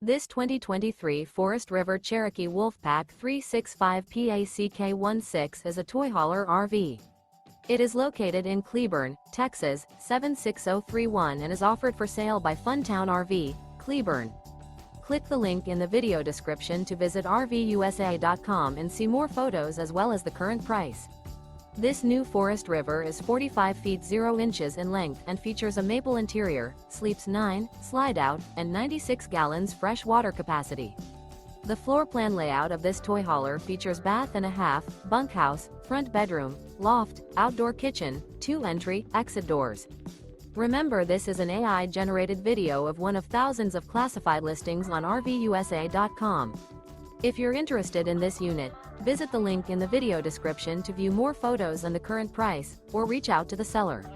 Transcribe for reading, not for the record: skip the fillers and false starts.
This 2023 Forest River Cherokee Wolfpack 365 PACK16 is a toy hauler RV. It is located in Cleburne, Texas, 76031 and is offered for sale by Funtown RV, Cleburne. Click the link in the video description to visit RVUSA.com and see more photos as well as the current price. This new Forest River is 45 feet 0 inches in length and features a maple interior, sleeps 9, Slideout, and 96 gallons fresh water capacity. The floor plan layout of this toy hauler features bath and a half, bunkhouse, front bedroom, loft, outdoor kitchen, 2 entry, exit doors. Remember, this is an AI-generated video of one of thousands of classified listings on RVUSA.com. If you're interested in this unit, visit the link in the video description to view more photos and the current price, or reach out to the seller.